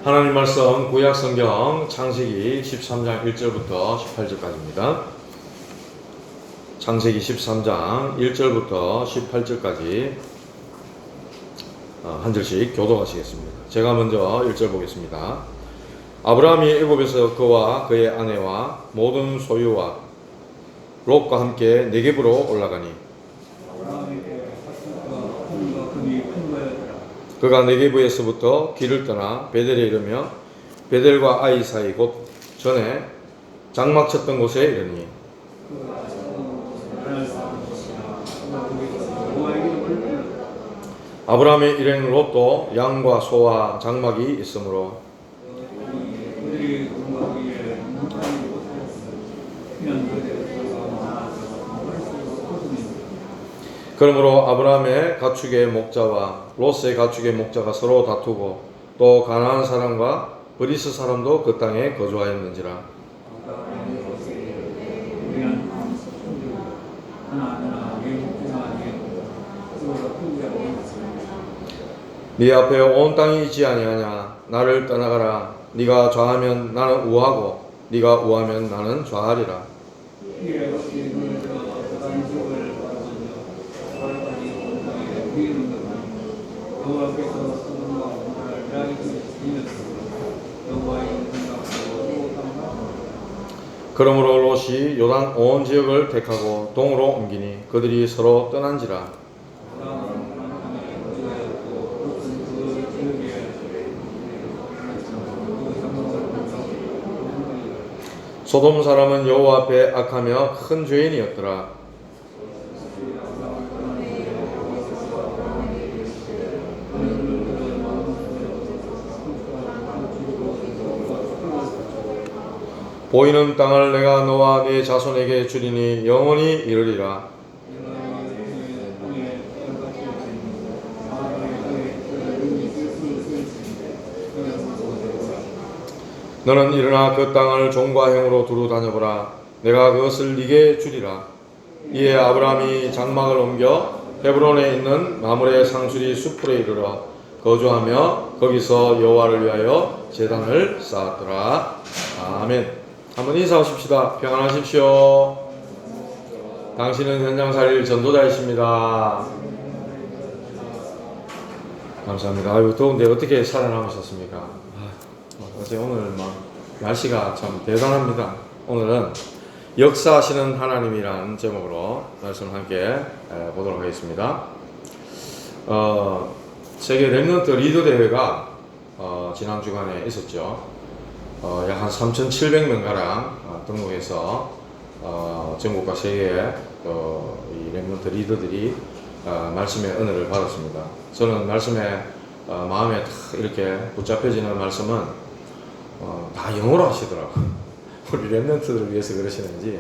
하나님 말씀 구약 성경 창세기 13장 1절부터 18절까지입니다. 창세기 13장 1절부터 18절까지 한 절씩 교독하시겠습니다. 제가 먼저 1절 보겠습니다. 아브라함이 애굽에서 그와 그의 아내와 모든 소유와 롯과 함께 네겝으로 올라가니 그가 네겝에서부터 길을 떠나 베델에 이르며 베델과 아이 사이 곧 전에 장막 쳤던 곳에 이르니 아브라함의 일행 롯도 양과 소와 장막이 있으므로 그러므로 아브라함의 가축의 목자와 롯의 가축의 목자가 서로 다투고 또 가나안 사람과 브리스 사람도 그 땅에 거주하였는지라. 네 앞에 온 땅이 있지 아니하냐. 나를 떠나가라. 네가 좌하면 나는 우하고 네가 우하면 나는 좌하리라. 그러므로 롯이 요단 온 지역을 택하고 동으로 옮기니 그들이 서로 떠난지라. 소돔 사람은 여호와 앞에 악하며 큰 죄인이었더라. 보이는 땅을 내가 너와 네 자손에게 주리니 영원히 이르리라. 너는 일어나 그 땅을 종과 형으로 두루 다녀보라. 내가 그것을 네게 주리라. 이에 아브라함이 장막을 옮겨 헤브론에 있는 마므레 상수리 숲으로 이르러 거주하며 거기서 여호와를 위하여 제단을 쌓았더라. 아멘. 한번 인사하십시다. 평안하십시오. 당신은 현장살일 전도자이십니다. 감사합니다. 아유, 더운데 어떻게 살아남으셨습니까? 어제 오늘 날씨가 참 대단합니다. 오늘은 역사하시는 하나님이라는 제목으로 말씀을 함께 보도록 하겠습니다. 세계 랩넌트 리더 대회가 지난 주간에 있었죠. 약 한 3,700명가량 등록해서 전국과 세계의 이 랩넌트 리더들이 말씀의 은혜를 받았습니다. 저는 말씀에 마음에 이렇게 붙잡혀지는 말씀은 다 영어로 하시더라고요. 우리 랩넌트들을 위해서 그러시는지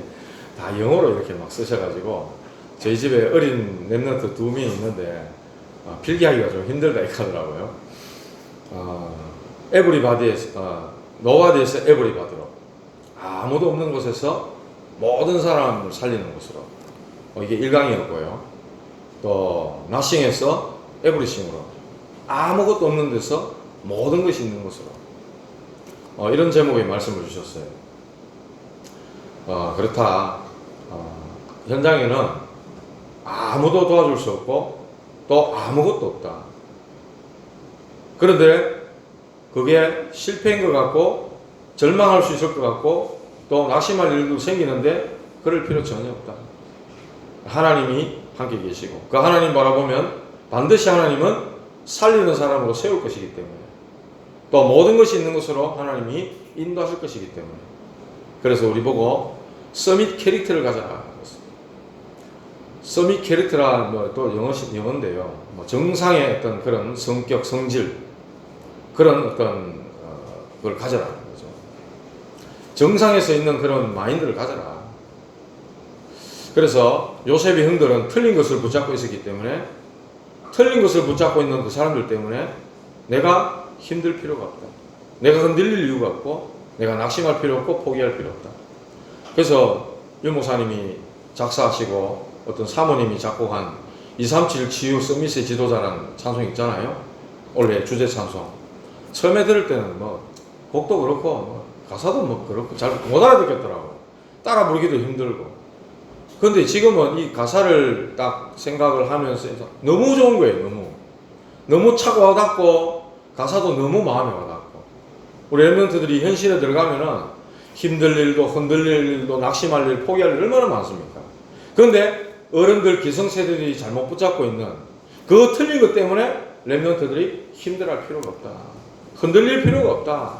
다 영어로 이렇게 막 쓰셔가지고 저희 집에 어린 랩넌트 2명이 있는데 필기하기가 좀 힘들다 이렇게 하더라고요. 에브리바디에서 노바디에서 에브리바디로 아무도 없는 곳에서 모든 사람을 살리는 곳으로 이게 1강이었고요. 또 나싱에서 에브리싱으로 아무것도 없는 데서 모든 것이 있는 곳으로 이런 제목의 말씀을 주셨어요. 그렇다. 현장에는 아무도 도와줄 수 없고 또 아무것도 없다. 그런데 그게 실패인 것 같고 절망할 수 있을 것 같고 또 낙심할 일도 생기는데 그럴 필요 전혀 없다. 하나님이 함께 계시고 그 하나님 바라보면 반드시 하나님은 살리는 사람으로 세울 것이기 때문에 또 모든 것이 있는 것으로 하나님이 인도하실 것이기 때문에 그래서 우리 보고 서밋 캐릭터를 가져라. 서밋 캐릭터라 또 영어인데요. 정상의 어떤 그런 성격, 성질 그런 어떤 그걸 가져라. 거죠. 정상에서 있는 그런 마인드를 가져라. 그래서 요셉의 형들은 틀린 것을 붙잡고 있었기 때문에 틀린 것을 붙잡고 있는 그 사람들 때문에 내가 힘들 필요가 없다. 내가 흔들릴 이유가 없고 내가 낙심할 필요 없고 포기할 필요 없다. 그래서 유 목사님이 작사하시고 어떤 사모님이 작곡한 237 치유 서밋의 지도자라는 찬송 있잖아요. 올해 주제 찬송. 처음에 들을 때는 뭐 곡도 그렇고 뭐 가사도 뭐 그렇고 잘 못 알아듣겠더라고. 따라 부르기도 힘들고. 근데 지금은 이 가사를 딱 생각을 하면서 너무 좋은 거예요. 너무 차고 와닿고 가사도 너무 마음에 와닿고. 우리 랩런트들이 현실에 들어가면은 힘들 일도 흔들릴 일도 낙심할 일 포기할 일 얼마나 많습니까? 그런데 어른들 기성세대들이 잘못 붙잡고 있는 그 틀린 것 때문에 랩런트들이 힘들어할 필요가 없다. 흔들릴 필요가 없다.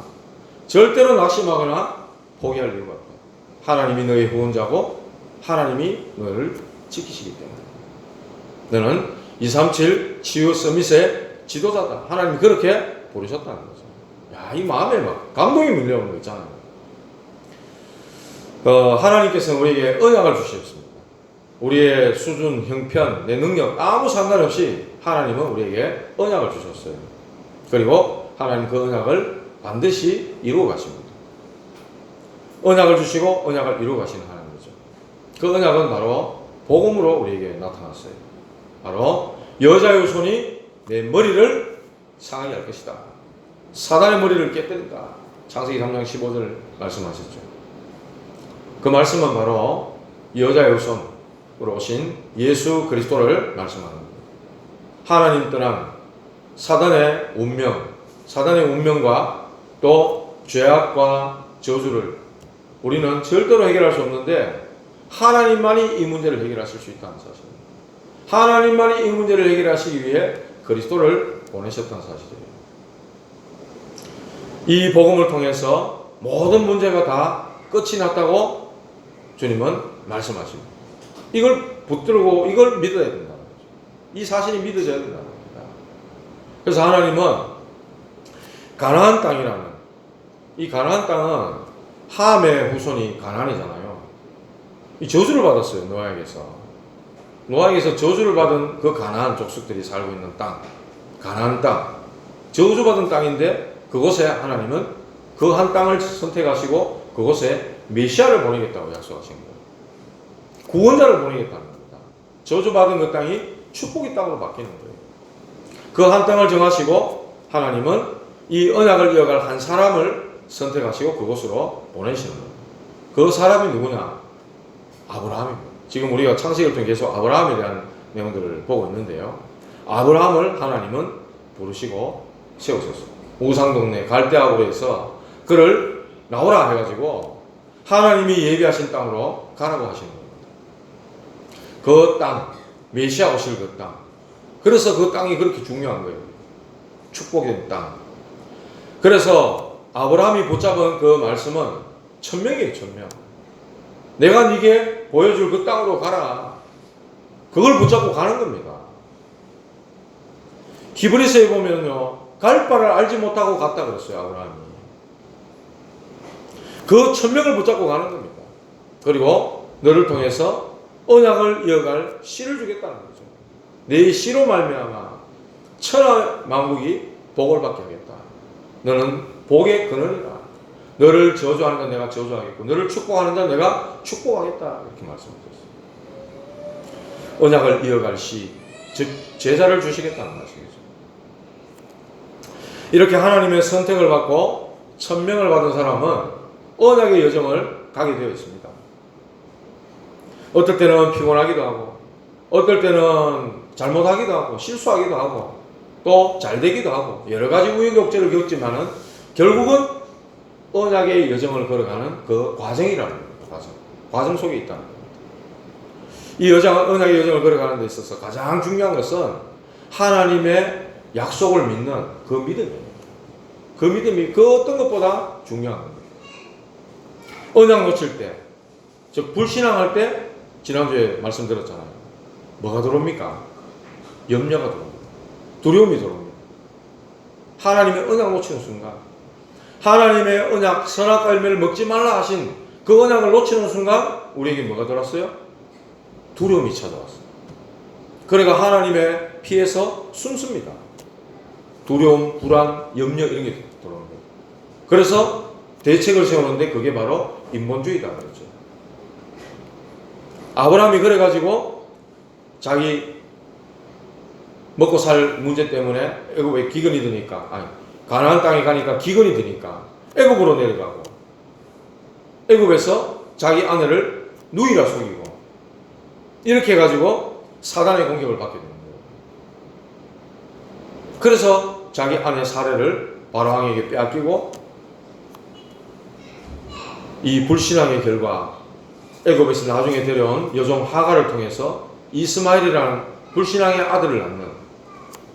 절대로 낙심하거나 포기할 이유가 없다. 하나님이 너의 후원자고 하나님이 너를 지키시기 때문에 너는 237 치유 서밋의 지도자다. 하나님이 그렇게 부르셨다는 거죠. 야, 이 마음에 막 감동이 밀려오는 거 있잖아요. 하나님께서는 우리에게 언약을 주셨습니다. 우리의 수준, 형편, 내 능력 아무 상관없이 하나님은 우리에게 언약을 주셨어요. 그리고 하나님 그 언약을 반드시 이루어 가십니다. 언약을 주시고 언약을 이루어 가시는 하나님이죠. 그 언약은 바로 복음으로 우리에게 나타났어요. 바로 여자의 손이 내 머리를 상하게 할 것이다. 사단의 머리를 깨뜨린다. 창세기 3장 15절 말씀하셨죠. 그 말씀은 바로 여자의 손으로 오신 예수 그리스도를 말씀하는 겁니다. 하나님 떠난 사단의 운명과 또 죄악과 저주를 우리는 절대로 해결할 수 없는데 하나님만이 이 문제를 해결하실 수 있다는 사실입니다. 하나님만이 이 문제를 해결하시기 위해 그리스도를 보내셨다는 사실이에요. 이 복음을 통해서 모든 문제가 다 끝이 났다고 주님은 말씀하십니다. 이걸 붙들고 이걸 믿어야 된다는 거죠. 이 사실이 믿어져야 된다는 겁니다. 그래서 하나님은 가나안 땅이라는 이 가나안 땅은 함의 후손이 가나안이잖아요. 이 저주를 받았어요. 노아에게서 저주를 받은 그 가나안 족속들이 살고 있는 땅, 가나안 땅, 저주받은 땅인데 그곳에 하나님은 그 한 땅을 선택하시고 그곳에 메시아를 보내겠다고 약속하신 거예요. 구원자를 보내겠다는 겁니다. 저주받은 그 땅이 축복의 땅으로 바뀌는 거예요. 그 한 땅을 정하시고 하나님은 이 언약을 이어갈 한 사람을 선택하시고 그곳으로 보내시는 거예요. 그 사람이 누구냐? 아브라함입니다. 지금 우리가 창세기를 통해 계속 아브라함에 대한 내용들을 보고 있는데요. 아브라함을 하나님은 부르시고 세우셨어요. 우상동네 갈대아우르에서 그를 나오라 해가지고 하나님이 예비하신 땅으로 가라고 하시는 겁니다. 그 땅, 메시아 오실 그 땅. 그래서 그 땅이 그렇게 중요한 거예요. 축복의 땅. 그래서 아브라함이 붙잡은 그 말씀은 천명이에요, 천명. 내가 네게 보여줄 그 땅으로 가라. 그걸 붙잡고 가는 겁니다. 히브리서에 보면요, 갈 바를 알지 못하고 갔다 그랬어요, 아브라함이. 그 천명을 붙잡고 가는 겁니다. 그리고 너를 통해서 언약을 이어갈 씨를 주겠다는 거죠. 내 씨로 말미암아 천하 만국이 복을 받게 하겠다. 너는 복의 근원이다. 너를 저주하는 자 내가 저주하겠고 너를 축복하는 자 내가 축복하겠다. 이렇게 말씀하셨어요. 언약을 이어갈 씨, 즉 제자를 주시겠다는 말씀이죠. 이렇게 하나님의 선택을 받고 천명을 받은 사람은 언약의 여정을 가게 되어 있습니다. 어떨 때는 피곤하기도 하고 어떨 때는 잘못하기도 하고 실수하기도 하고 또 잘되기도 하고 여러 가지 우여곡절을 겪지만은 결국은 언약의 여정을 걸어가는 그 과정이라는 겁니다. 과정 속에 있다는 겁니다. 이 언약의 여정을 걸어가는 데 있어서 가장 중요한 것은 하나님의 약속을 믿는 그 믿음이에요. 그 믿음이 그 어떤 것보다 중요한 겁니다. 언약 놓칠 때, 즉 불신앙할 때 지난주에 말씀드렸잖아요. 뭐가 들어옵니까? 염려가 들어옵니다. 두려움이 들어옵니다. 하나님의 언약 놓치는 순간, 하나님의 언약 선악과 열매를 먹지 말라 하신 그 언약을 놓치는 순간 우리에게 뭐가 들어왔어요? 두려움이 찾아왔어요. 그러니까 하나님의 피해서 숨습니다. 두려움, 불안, 염려 이런 게 들어오는 거예요. 그래서 대책을 세우는데 그게 바로 인본주의다 그랬죠. 아브라함이 그래가지고 자기 먹고 살 문제 때문에 애굽에 기근이 드니까 가나안 땅에 가니까 기근이 드니까 애굽으로 내려가고, 애굽에서 자기 아내를 누이라 속이고, 이렇게 해가지고 사단의 공격을 받게 되는 거예요. 그래서 자기 아내 사례를 바로왕에게 빼앗기고, 이 불신앙의 결과 애굽에서 나중에 데려온 여종 하가를 통해서 이스마엘이라는 불신앙의 아들을 낳는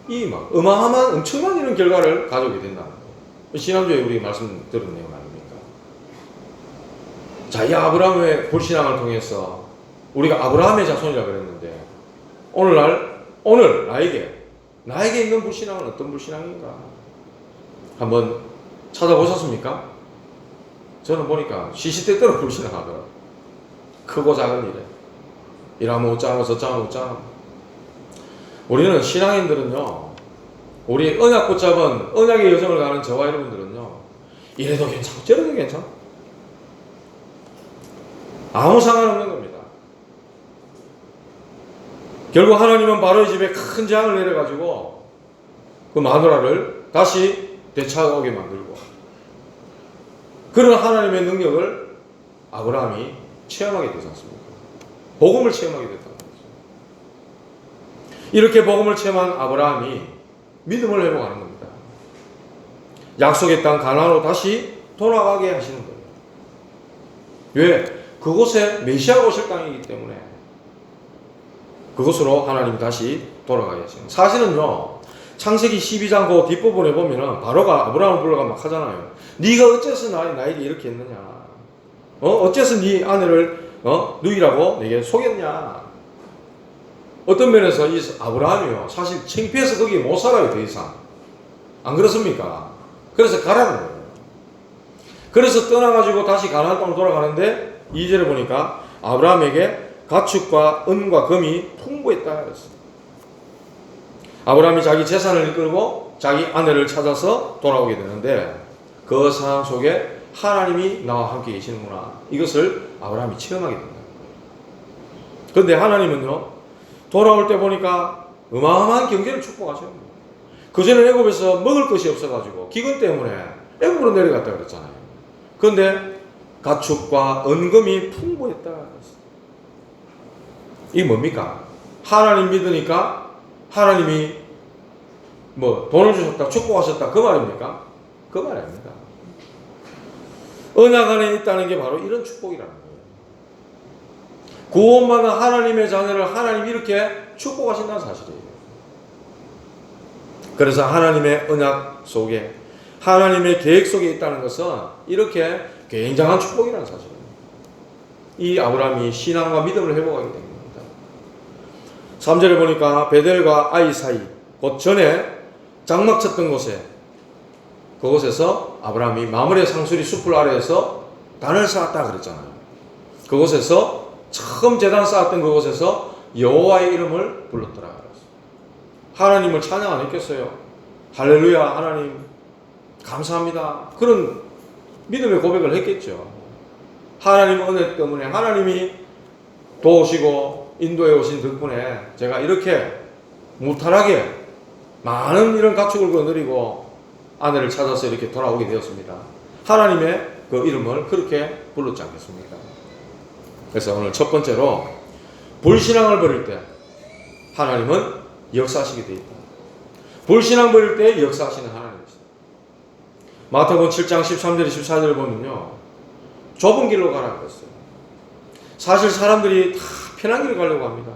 이 막 어마어마한 엄청난 이런 결과를 가져오게 된다는 거예요. 지난주에 우리 말씀 들은 내용 아닙니까? 자, 이 아브라함의 불신앙을 통해서 우리가 아브라함의 자손이라 그랬는데, 오늘 나에게 있는 불신앙은 어떤 불신앙인가? 한번 찾아보셨습니까? 저는 보니까 시시때때로 불신앙하더라고요. 크고 작은 일에. 이러면 어쩌고 저쩌고 어쩌고. 우리는 신앙인들은요, 우리 언약 붙잡은 언약의 여정을 가는 저와 여러분들은요, 이래도 괜찮고 저래도 괜찮고 아무 상관없는 겁니다. 결국 하나님은 바로의 집에 큰 재앙을 내려가지고 그 마누라를 다시 되찾아오게 만들고, 그런 하나님의 능력을 아브라함이 체험하게 되지 않습니까? 복음을 체험하게 됐다는 거죠. 이렇게 복음을 체험한 아브라함이 믿음을 회복하는 겁니다. 약속의 땅 가나안으로 다시 돌아가게 하시는 거예요. 왜? 그곳에 메시아가 오실 땅이기 때문에 그곳으로 하나님이 다시 돌아가게 하시는 거예요. 사실은요, 창세기 12장 그 뒷부분에 보면은 바로가 아브라함을 불러가 막 하잖아요. 네가 어째서 나에게 이렇게 했느냐? 어째서 네 아내를 누이라고 내게 속였냐? 어떤 면에서 이 아브라함이요, 사실 창피해서 거기 못 살아요, 더 이상. 안 그렇습니까? 그래서 가라는 거예요. 그래서 떠나가지고 다시 가나안 땅으로 돌아가는데 2절에 보니까 아브라함에게 가축과 은과 금이 풍부했다 그랬어요. 아브라함이 자기 재산을 이끌고 자기 아내를 찾아서 돌아오게 되는데, 그 상황 속에 하나님이 나와 함께 계시는구나, 이것을 아브라함이 체험하게 된다. 그런데 하나님은요, 돌아올 때 보니까 어마어마한 경제를 축복하셔요. 그전에 애굽에서 먹을 것이 없어가지고 기근 때문에 애굽으로 내려갔다 그랬잖아요. 그런데 가축과 은금이 풍부했다 그랬어요. 이게 뭡니까? 하나님 믿으니까 하나님이 돈을 주셨다, 축복하셨다, 그 말입니까? 그 말 아닙니다. 언약 안에 있다는 게 바로 이런 축복이라는 거예요. 구원받은 하나님의 자녀를 하나님이 이렇게 축복하신다는 사실이에요. 그래서 하나님의 언약 속에, 하나님의 계획 속에 있다는 것은 이렇게 굉장한 축복이라는 사실입니다. 이 아브라함이 신앙과 믿음을 회복하게 된 겁니다. 3절에 보니까 베델과 아이 사이, 곧 전에 장막 쳤던 곳에, 그곳에서 아브라함이 마므레 상수리 숲을 아래에서 단을 쌓았다 그랬잖아요. 그곳에서 처음 제단 쌓았던 그곳에서 여호와의 이름을 불렀더라 그랬어요. 하나님을 찬양 안 했겠어요? 할렐루야, 하나님 감사합니다, 그런 믿음의 고백을 했겠죠. 하나님 은혜 때문에, 하나님이 도우시고 인도해 오신 덕분에 제가 이렇게 무탈하게 많은 이런 가축을 거느리고 아내를 찾아서 이렇게 돌아오게 되었습니다. 하나님의 그 이름을 그렇게 불렀지 않겠습니까? 그래서 오늘 첫 번째로, 불신앙을 버릴 때 하나님은 역사하시게 되어 있다. 불신앙 버릴 때 역사하시는 하나님이시다. 마태복음 7장 13절 14절을 보면요, 좁은 길로 가라고 했어요. 사실 사람들이 다 편한 길을 가려고 합니다.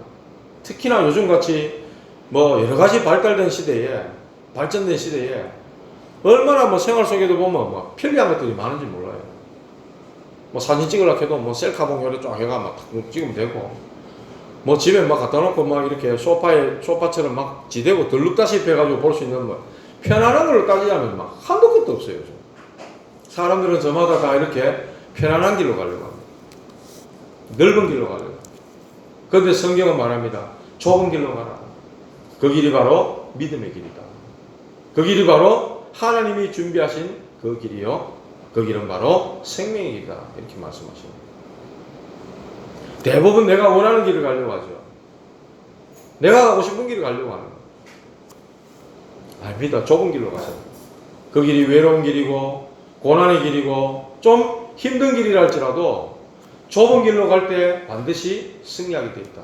특히나 요즘같이 여러 가지 발달된 시대에, 발전된 시대에 얼마나 생활 속에도 보면 편리한 것들이 많은지 몰라요. 사진 찍으려고 해도 셀카봉 요래 쫙 해가 막 찍으면 되고, 집에 갖다 놓고 이렇게 소파처럼 지대고 들룩다시피 해가지고 볼 수 있는 편안한 걸 따지자면 한도 끝도 없어요. 요즘. 사람들은 저마다 다 이렇게 편안한 길로 가려고 합니다. 넓은 길로 가려고 합니다. 그런데 성경은 말합니다. 좁은 길로 가라. 그 길이 바로 믿음의 길이다. 그 길이 바로 하나님이 준비하신 그 길이요, 그 길은 바로 생명의 길이다, 이렇게 말씀하십니다. 대부분 내가 원하는 길을 가려고 하죠. 내가 가고 싶은 길을 가려고 하는 거예요. 아닙니다. 좁은 길로 가세요. 그 길이 외로운 길이고 고난의 길이고 좀 힘든 길이라 할지라도 좁은 길로 갈 때 반드시 승리하게 되어 있다.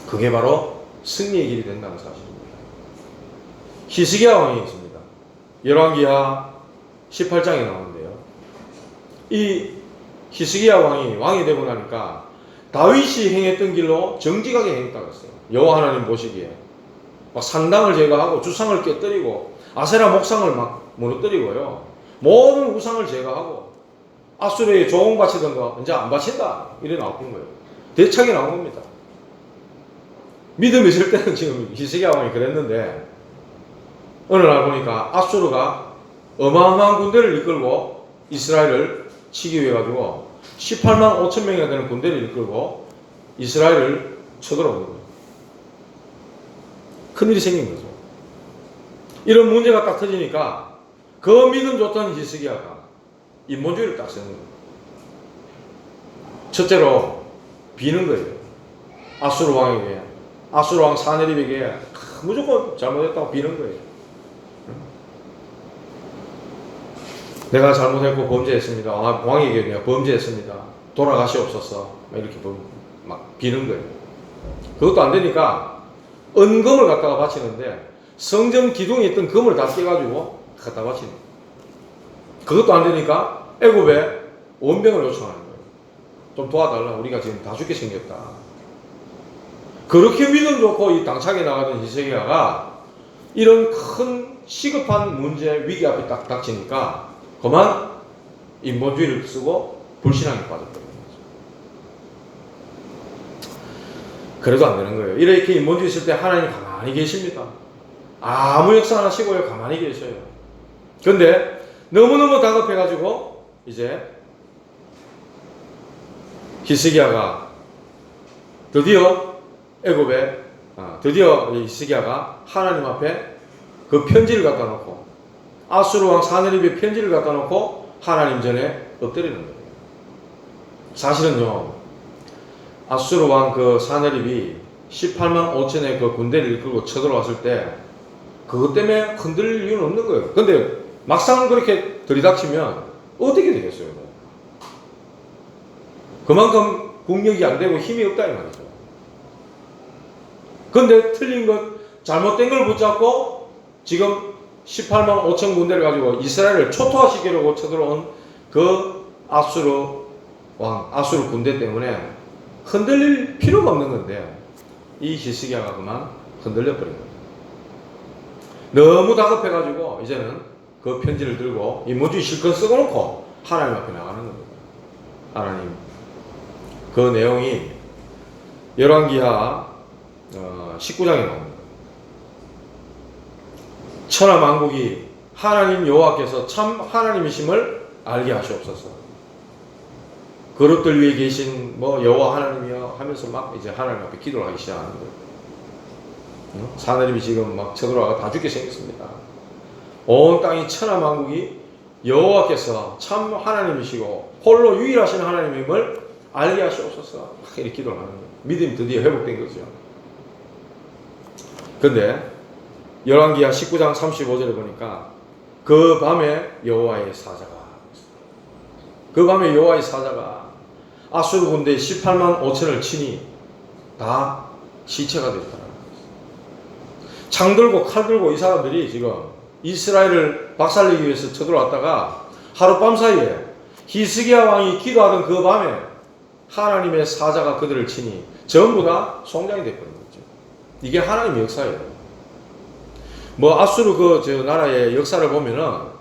그게 바로 승리의 길이 된다는 사실입니다. 히스기야 왕이 있습니다. 열왕기하 18장에 나오는데요. 이 히스기야 왕이 되고 나니까 다윗이 행했던 길로 정직하게 행했다고 했어요. 여호와 하나님 보시기에 막 산당을 제거하고 주상을 깨뜨리고 아세라 목상을 막 무너뜨리고요. 모든 우상을 제거하고 아수르에 조공 바치던 거 이제 안 바친다 이래 나온 거예요. 대차게 나온 겁니다. 믿음이 있을 때는 지금 히스기야 왕이 그랬는데 어느 날 보니까 아수르가 어마어마한 군대를 이끌고 이스라엘을 치기 위해 가지고 18만 5천 명이나 되는 군대를 이끌고 이스라엘을 쳐들어오는 거예요. 큰일이 생긴 거죠. 이런 문제가 딱 터지니까 그 믿음 좋던 히스기야가 인본주의를 딱 세는 거예요. 첫째로 비는 거예요. 아수르 왕에게, 아수르 왕 사네립에게 무조건 잘못했다고 비는 거예요. 내가 잘못했고 범죄했습니다. 왕에게 내가 범죄했습니다. 돌아가시옵소서. 이렇게 막 비는 거예요. 그것도 안 되니까 은금을 갖다가 바치는데 성전 기둥에 있던 금을 다 깨가지고 갖다 바치는 거예요. 그것도 안 되니까 애굽에 원병을 요청하는 거예요. 좀 도와달라. 우리가 지금 다 죽게 생겼다. 그렇게 믿음 좋고 이 당차게 나가던 히스기야가 이런 큰 시급한 문제 위기 앞에 딱 닥치니까 그만 인본주의를 쓰고 불신앙에 빠져버리는 거죠. 그래도 안 되는 거예요. 이렇게 인본주의 있을 때 하나님 가만히 계십니다. 아무 역사 안 하시고요. 가만히 계셔요. 그런데 너무너무 다급해가지고 이제 히스기야가 드디어 애굽에 드디어 히스기야가 하나님 앞에 그 편지를 갖다 놓고 아수르 왕 사네립의 편지를 갖다 놓고 하나님 전에 엎드리는 거예요. 사실은요, 아수르 왕 그 사네립이 18만 5천의 그 군대를 이끌고 쳐들어왔을 때 그것 때문에 흔들릴 이유는 없는 거예요. 근데 막상 그렇게 들이닥치면 어떻게 되겠어요? 그만큼 국력이 안 되고 힘이 없다 이 말이죠. 근데 틀린 것, 잘못된 걸 붙잡고 지금 18만 5천 군대를 가지고 이스라엘을 초토화시키려고 쳐들어온 그 아수르 왕, 아수르 군대 때문에 흔들릴 필요가 없는 건데 이 히스기야가 그만 흔들려 버린 겁니다. 너무 다급해가지고 이제는 그 편지를 들고 인본주의 실컷 쓰고 놓고 하나님 앞에 나가는 겁니다. 하나님. 그 내용이 열왕기하 19장에 나옵니다. 천하 만국이 하나님 여호와께서 참 하나님이심을 알게 하시옵소서. 그릇들 위에 계신 여호와 하나님이여 하면서 막 이제 하나님 앞에 기도를 하기 시작하는 거예요. 사내립이 지금 막 쳐들어와가 다 죽게 생겼습니다. 온 땅이 천하 만국이 여호와께서 참 하나님이시고 홀로 유일하신 하나님임을 알게 하시옵소서. 이렇게 기도를 하는 거예요. 믿음이 드디어 회복된 거죠. 근데 열왕기하 19장 35절에 보니까 그 밤에 여호와의 사자가 아수르 군대 18만 5천을 치니 다 시체가 됐다는 거예요. 창 들고 칼 들고 이 사람들이 지금 이스라엘을 박살내기 위해서 쳐들어왔다가 하룻밤 사이에 히스기야 왕이 기도하던 그 밤에 하나님의 사자가 그들을 치니 전부 다 송장이 되어버린 거죠. 이게 하나님의 역사예요. 아수르 저 나라의 역사를 보면은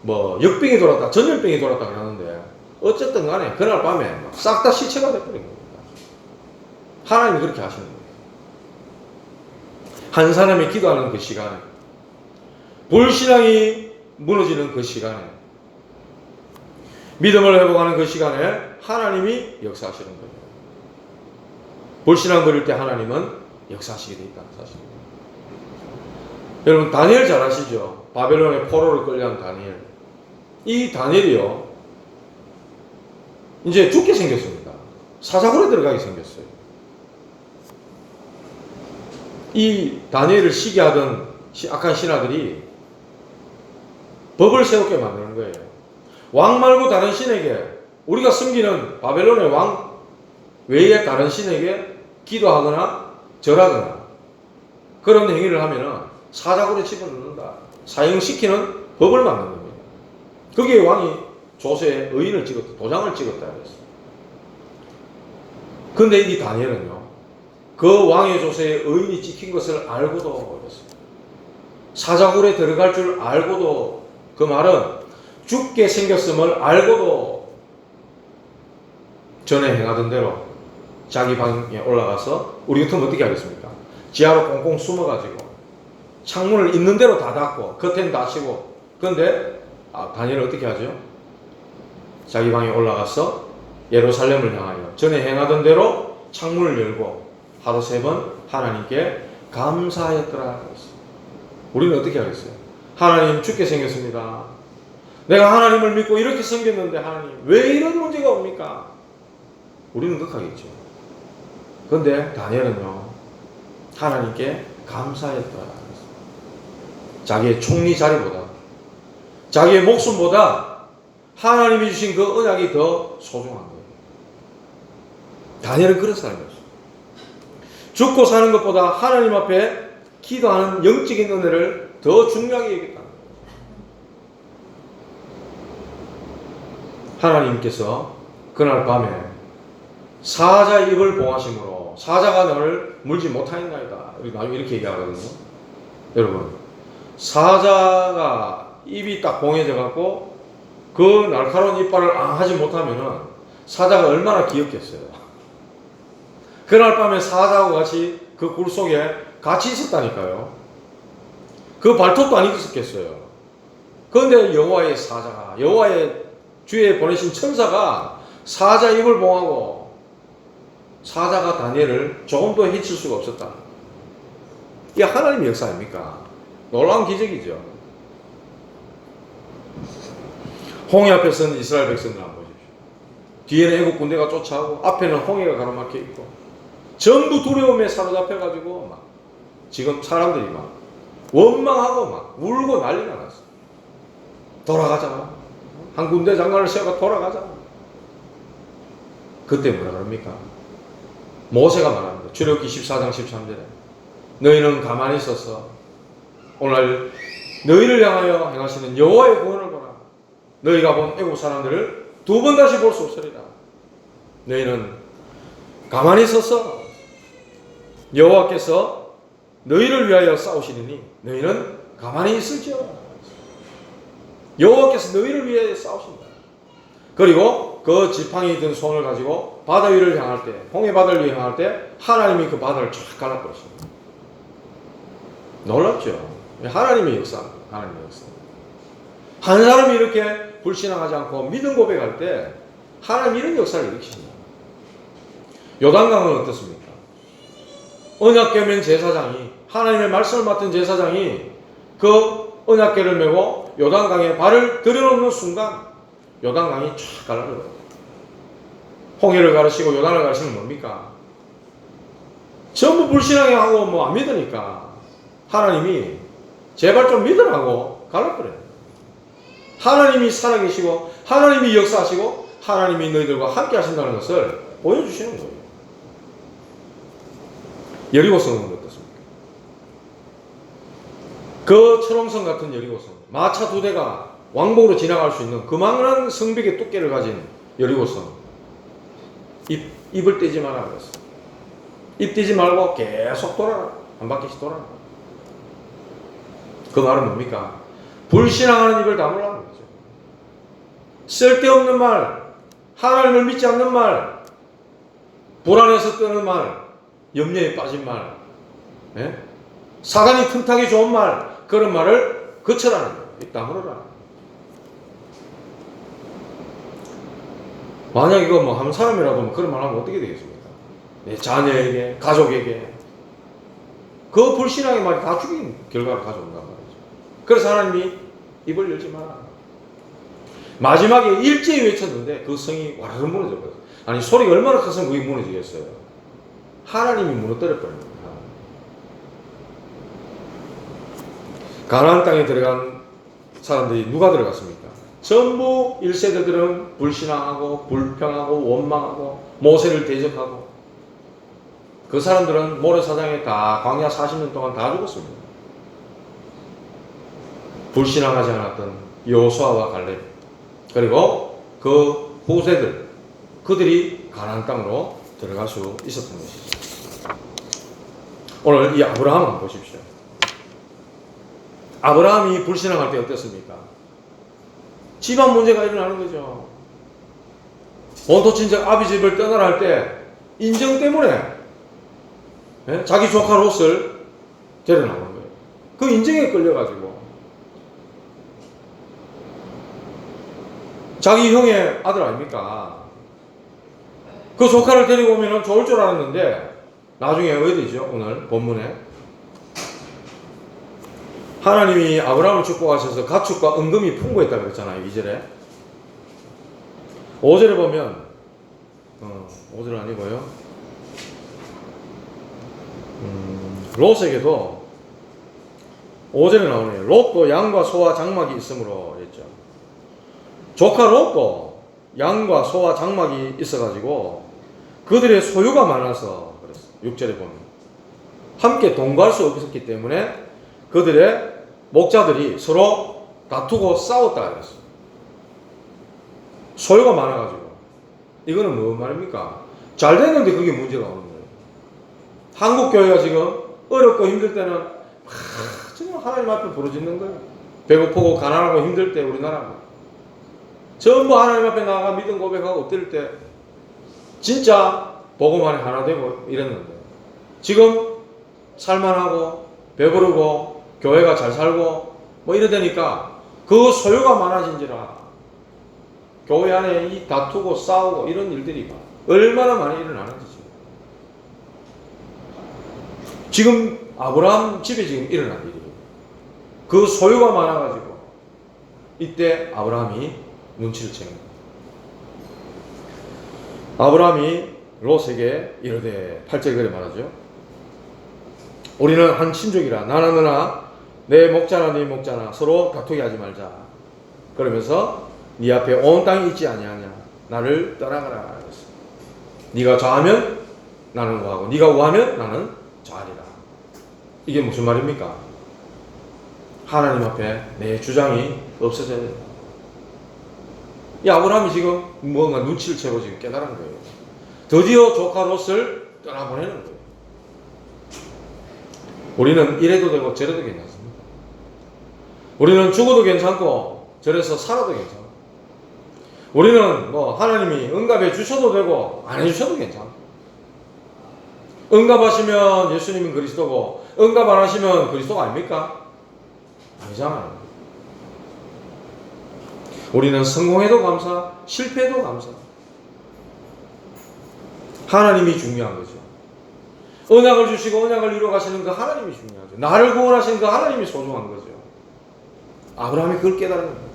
역병이 돌았다, 전염병이 돌았다 그러는데 어쨌든 간에 그날 밤에 싹 다 시체가 되어버린 겁니다. 하나님이 그렇게 하시는 거예요. 한 사람이 기도하는 그 시간에, 불신앙이 무너지는 그 시간에, 믿음을 회복하는 그 시간에 하나님이 역사하시는 거예요. 불신앙 버릴 때 하나님은 역사하시게 되어 있다는 사실입니다. 여러분 다니엘 잘 아시죠? 바벨론의 포로를 끌려간 다니엘. 이 다니엘이요 이제 죽게 생겼습니다. 사자굴에 들어가게 생겼어요. 이 다니엘을 시기하던 악한 신하들이 법을 세우게 만드는 거예요. 왕 말고 다른 신에게, 우리가 섬기는 바벨론의 왕 외에 다른 신에게 기도하거나 절하거나 그런 행위를 하면은 사자굴에 집어넣는다. 사형시키는 법을 만든 겁니다. 거기에 왕이 조세에 의인을 찍었다. 도장을 찍었다. 그랬어요. 근데 이 다니엘은요, 그 왕의 조세에 의인이 찍힌 것을 알고도 그랬어요. 사자굴에 들어갈 줄 알고도, 그 말은 죽게 생겼음을 알고도 전에 행하던 대로 자기 방에 올라가서, 우리 같으면 어떻게 하겠습니까? 지하로 꽁꽁 숨어가지고 창문을 있는 대로 다 닫고 커튼 닫히고. 그런데 다니엘은 어떻게 하죠? 자기 방에 올라가서 예루살렘을 향하여 전에 행하던 대로 창문을 열고 하루 3번 하나님께 감사하였더라. 우리는 어떻게 하겠어요? 하나님 죽게 생겼습니다. 내가 하나님을 믿고 이렇게 섬겼는데 하나님 왜 이런 문제가 옵니까? 우리는 극하겠죠. 그런데 다니엘은요, 하나님께 감사했더라. 자기의 총리 자리보다, 자기의 목숨보다 하나님이 주신 그 언약이 더 소중한 거예요. 다니엘은 그런 사람이었어요. 죽고 사는 것보다 하나님 앞에 기도하는 영적인 은혜를 더 중요하게 여겼다는 거예요. 하나님께서 그날 밤에 사자의 입을 봉하심으로 사자가 너를 물지 못하였나이다. 나중에 이렇게 얘기하거든요. 여러분, 사자가 입이 딱 봉해져 갖고 그 날카로운 이빨을 하지 못하면은 사자가 얼마나 귀엽겠어요. 그날 밤에 사자하고 같이 그 굴 속에 같이 있었다니까요. 그 발톱도 안 익었겠어요. 그런데 여호와의 사자가, 여호와의 주에 보내신 천사가 사자 입을 봉하고 사자가 다니엘을 조금도 해칠 수가 없었다. 이게 하나님의 역사 아닙니까? 놀라운 기적이죠. 홍해 앞에 선 이스라엘 백성들 한번 보십시오. 뒤에는 애국 군대가 쫓아오고 앞에는 홍해가 가로막혀 있고 전부 두려움에 사로잡혀가지고 막 지금 사람들이 막 원망하고 막 울고 난리가 났어. 돌아가자. 한 군대 장관을 세워가 돌아가자. 그때 뭐라 그럽니까? 모세가 말합니다. 출애굽기 14장 13절에 너희는 가만히 있어서 오늘 너희를 향하여 행하시는 여호와의 구원을 보라. 너희가 본 애국 사람들을 2번 다시 볼 수 없으리라. 너희는 가만히 있어서 여호와께서 너희를 위하여 싸우시리니 너희는 가만히 있을지어다. 여호와께서 너희를 위해 싸우신다. 그리고 그 지팡이 든 손을 가지고 바다 위를 향할 때, 홍해 바다를 향할 때 하나님이 그 바다를 쫙 갈라버리십니다. 놀랍죠? 하나님의 역사, 하나님의 역사. 한 사람이 이렇게 불신앙하지 않고 믿음 고백할 때 하나님이 이런 역사를 일으키십니다. 요단강은 어떻습니까? 언약궤면 제사장이, 하나님의 말씀을 맡은 제사장이 그 언약궤를 메고 요단강에 발을 들여놓는 순간 요단강이 쫙 갈라져요. 홍해를 가르치고 요단을 가르치면 뭡니까? 전부 불신앙해 하고 뭐 안 믿으니까 하나님이 제발 좀 믿으라고 갈라버려요. 하나님이 살아계시고 하나님이 역사하시고 하나님이 너희들과 함께 하신다는 것을 보여주시는 거예요. 여리고성은 어떻습니까? 그 철옹성 같은 여리고성, 마차 2대가 왕복으로 지나갈 수 있는 그만한 성벽의 두께를 가진 여리고성, 입을 떼지 마라 그랬어. 입 떼지 말고 계속 돌아라. 한 바퀴씩 돌아라. 그 말은 뭡니까? 불신앙하는 입을 다물라는 거죠. 쓸데없는 말, 하나님을 믿지 않는 말, 불안해서 뜨는 말, 염려에 빠진 말, 예? 사단이 틈타기 좋은 말, 그런 말을 거쳐라는 거예요. 입 다물어라. 만약 이거 뭐 한 사람이라도 그런 말 하면 어떻게 되겠습니까? 내 자녀에게, 가족에게. 그 불신앙의 말이 다 죽인 결과를 가져온단 말이죠. 그래서 하나님이 입을 열지 마라. 마지막에 일제히 외쳤는데 그 성이 와르르 무너져버렸어요. 아니, 소리가 얼마나 커서 그게 무너지겠어요. 하나님이 무너뜨려 버린 겁니다. 가나안 땅에 들어간 사람들이 누가 들어갔습니까? 전부 1세대들은 불신앙하고 불평하고 원망하고 모세를 대적하고 그 사람들은 모래사장에 다 광야 40년 동안 다 죽었습니다. 불신앙하지 않았던 여호수아와 갈렙 그리고 그 후세들 그들이 가나안 땅으로 들어갈 수 있었던 것이죠. 오늘 이 아브라함 한번 보십시오. 아브라함이 불신앙할 때 어땠습니까? 집안 문제가 일어나는 거죠. 본토 친척 아비 집을 떠나라 할 때 인정 때문에 자기 조카 롯을 데려나온 거예요. 그 인정에 끌려가지고 자기 형의 아들 아닙니까? 그 조카를 데리고 오면 좋을 줄 알았는데 나중에 어디죠? 오늘 본문에 하나님이 아브라함을 축복하셔서 가축과 은금이 풍부했다 그랬잖아요. 2절에 5절에 보면 5절 아니고요. 롯에게도 5절에 나오네요. 롯도 양과 소와 장막이 있으므로 했죠. 조카 롯도 양과 소와 장막이 있어가지고 그들의 소유가 많아서 그랬어요. 6절에 보면 함께 동거할 수 없었기 때문에 그들의 목자들이 서로 다투고 싸웠다 그랬어요. 소유가 많아가지고 이거는 뭐 말입니까? 잘 됐는데 그게 문제가 오는 거예요. 한국 교회가 지금 어렵고 힘들 때는 정말 하나님 앞에 부르짖는 거예요. 배고프고 가난하고 힘들 때 우리나라 전부 하나님 앞에 나아가 믿음 고백하고 엎드릴 때 진짜 복음 안에 하나 되고 이랬는데 지금 살만하고 배부르고 교회가 잘 살고 뭐 이러다니까 그 소유가 많아진지라 교회 안에 이 다투고 싸우고 이런 일들이 얼마나 많이 일어나는지 지금 아브라함 집에 지금 일어난 일이에요. 그 소유가 많아가지고 이때 아브라함이 눈치를 채는 거예요. 아브라함이 롯에게 이르되 8절 그래 말하죠. 우리는 한 친족이라 나나 너나 내 목자나 네 목자나 서로 다투게 하지 말자. 그러면서 네 앞에 온 땅이 있지 아니하냐. 나를 떠나가라. 네가 좌하면 나는 우하고 네가 우하면 나는 좌하리라. 이게 무슨 말입니까? 하나님 앞에 내 주장이 없어져야 된다. 이 아브라함이 지금 뭔가 눈치를 채고 지금 깨달은 거예요. 드디어 조카 롯을 떠나보내는 거예요. 우리는 이래도 되고 저래도 괜찮습니다. 우리는 죽어도 괜찮고 저래서 살아도 괜찮고 우리는 뭐 하나님이 응답해 주셔도 되고 안 해주셔도 괜찮고 응답하시면 예수님은 그리스도고 응답 안 하시면 그리스도가 아닙니까? 아니잖아요. 우리는 성공해도 감사, 실패해도 감사. 하나님이 중요한 거죠. 언약을 주시고 언약을 이루어 가시는 그 하나님이 중요하죠. 나를 구원하시는 그 하나님이 소중한 거죠. 아브라함이 그걸 깨달은 거예요.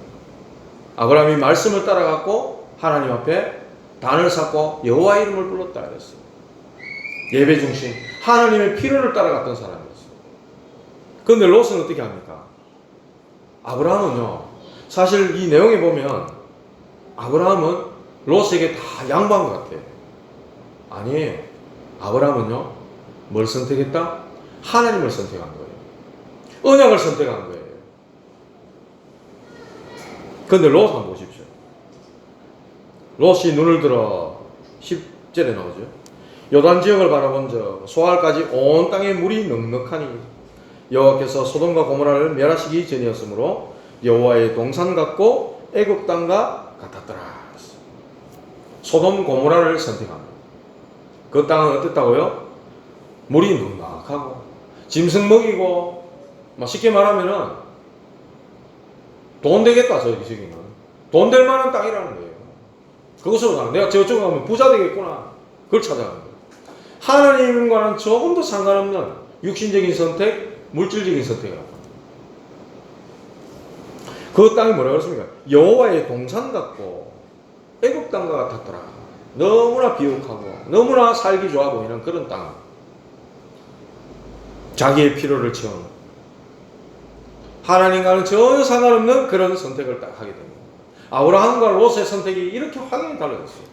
아브라함이 말씀을 따라갔고 하나님 앞에 단을 쌓고 여호와 이름을 불렀다 그랬어요. 예배 중심, 하나님의 필요를 따라갔던 사람이었어요. 그런데 롯은 어떻게 합니까? 아브라함은요, 사실 이 내용에 보면 아브라함은 롯에게 다 양보한 것 같아요. 아니에요. 아브라함은요, 뭘 선택했다? 하나님을 선택한 거예요. 언약을 선택한 거예요. 그런데 롯 한번 보십시오. 롯이 눈을 들어 10절에 나오죠. 요단 지역을 바라본즉 소알까지 온 땅에 물이 넉넉하니 여호와께서 소돔과 고모라를 멸하시기 전이었으므로 여호와의 동산 같고 애굽 땅과 같았더라. 소돔 고모라를 선택합니다. 그 땅은 어땠다고요? 물이 넉넉하고 짐승 먹이고 쉽게 말하면은 돈 되겠다. 저기는 돈 될 만한 땅이라는 거예요. 그것으로 가는 내가 저쪽에 가면 부자 되겠구나. 그걸 찾아가는 거예요. 하나님과는 조금도 상관없는 육신적인 선택, 물질적인 선택을 합니다. 그 땅이 뭐라고 그랬습니까? 여호와의 동산 같고 애굽 땅과 같았더라. 너무나 비옥하고 너무나 살기 좋아 보이는 그런 땅. 자기의 필요를 채우는 하나님과는 전혀 상관없는 그런 선택을 딱 하게 됩니다. 아브라함과 롯의 선택이 이렇게 확연히 달라졌어요.